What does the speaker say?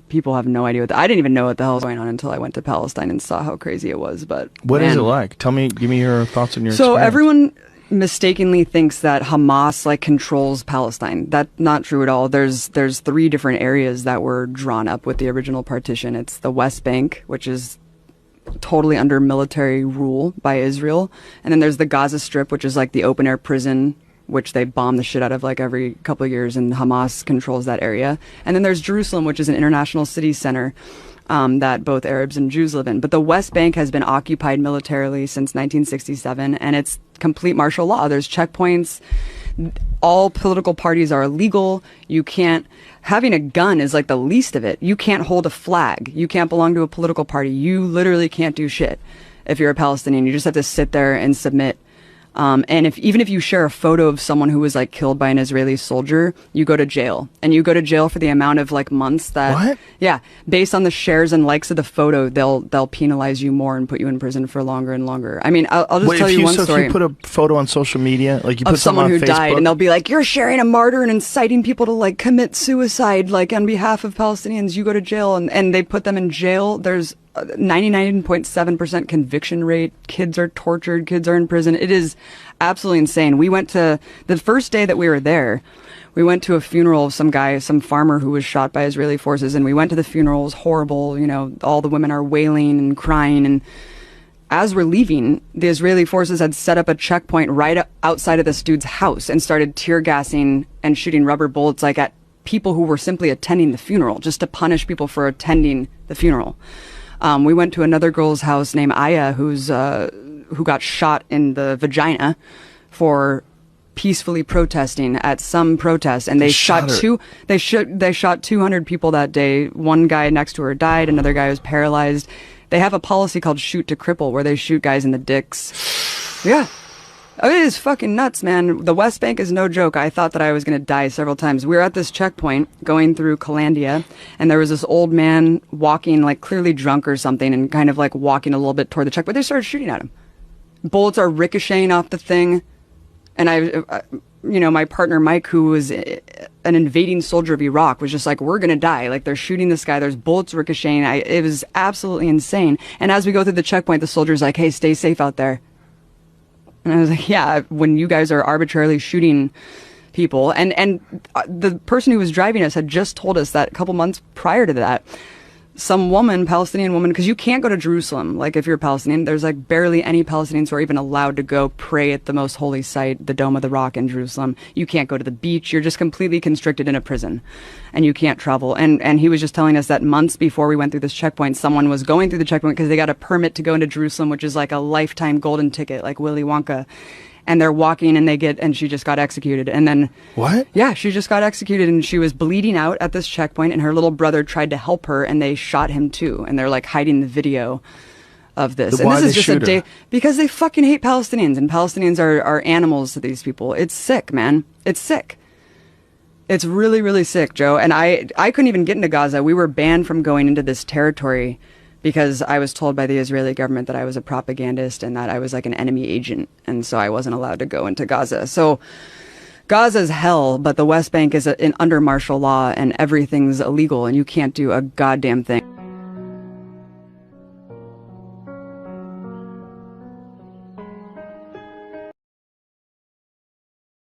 people have no idea I didn't even know what the hell was going on until I went to Palestine and saw how crazy it was. But what is it like? Give me your thoughts on your So experience. Everyone mistakenly thinks that Hamas like controls Palestine. That's not true at all. There's 3 different areas that were drawn up with the original partition. It's the West Bank, which is totally under military rule by Israel, and then there's the Gaza Strip, which is like the open air prison, which they bomb the shit out of like every couple of years, and Hamas controls that area. And then there's Jerusalem, which is an international city center that both Arabs and Jews live in. But the West Bank has been occupied militarily since 1967, and it's complete martial law. There's checkpoints. All political parties are illegal. You can't, having a gun is like the least of it. You can't hold a flag. You can't belong to a political party. You literally can't do shit if you're a Palestinian. You just have to sit there and submit. And even if you share a photo of someone who was like killed by an Israeli soldier, you go to jail, and you go to jail for the amount of like months that, what? Yeah, based on the shares and likes of the photo, they'll penalize you more and put you in prison for longer and longer. I mean, I'll just tell you one story. If you put a photo on social media, like you put of someone who on Facebook, died, and they'll be like, you're sharing a martyr and inciting people to like commit suicide, like on behalf of Palestinians, you go to jail, and they put them in jail. There's 99.7% conviction rate. Kids are tortured. Kids are in prison. It is absolutely insane. We went to, the first day that we were there, we went to a funeral of some guy, some farmer who was shot by Israeli forces, and we went to the funeral. It was horrible. You know, all the women are wailing and crying, and as we're leaving, the Israeli forces had set up a checkpoint right outside of this dude's house and started tear gassing and shooting rubber bullets like at people who were simply attending the funeral, just to punish people for attending the funeral. We went to another girl's house named Aya, who got shot in the vagina for peacefully protesting at some protest, and they shot 200 people that day. One guy next to her died, another guy was paralyzed. They have a policy called shoot to cripple, where they shoot guys in the dicks. Yeah. Oh, it is fucking nuts, man. The West Bank is no joke. I thought that I was going to die several times. We were at this checkpoint going through Calandia, and there was this old man walking, like clearly drunk or something, and kind of like walking a little bit toward the checkpoint. They started shooting at him. Bullets are ricocheting off the thing. And my partner Mike, who was an invading soldier of Iraq, was just like, we're going to die. Like, they're shooting this guy. There's bullets ricocheting. It was absolutely insane. And as we go through the checkpoint, the soldier's like, hey, stay safe out there. And I was like, yeah, when you guys are arbitrarily shooting people. And the person who was driving us had just told us that a couple months prior to that, some woman, Palestinian woman, because you can't go to Jerusalem. Like, if you're Palestinian, there's like barely any Palestinians who are even allowed to go pray at the most holy site, the Dome of the Rock in Jerusalem. You can't go to the beach. You're just completely constricted in a prison, and you can't travel. And he was just telling us that months before we went through this checkpoint, someone was going through the checkpoint because they got a permit to go into Jerusalem, which is like a lifetime golden ticket, like Willy Wonka. And they're walking, and she just got executed. And then... What? Yeah, she just got executed, and she was bleeding out at this checkpoint, and her little brother tried to help her, and they shot him too. And they're like hiding the video of this. Why And this is they just a shoot day... her? Because they fucking hate Palestinians, and Palestinians are animals to these people. It's sick, man. It's sick. It's really, really sick, Joe. And I couldn't even get into Gaza. We were banned from going into this territory because I was told by the Israeli government that I was a propagandist and that I was like an enemy agent. And so I wasn't allowed to go into Gaza. So Gaza's hell, but the West Bank is under martial law, and everything's illegal, and you can't do a goddamn thing.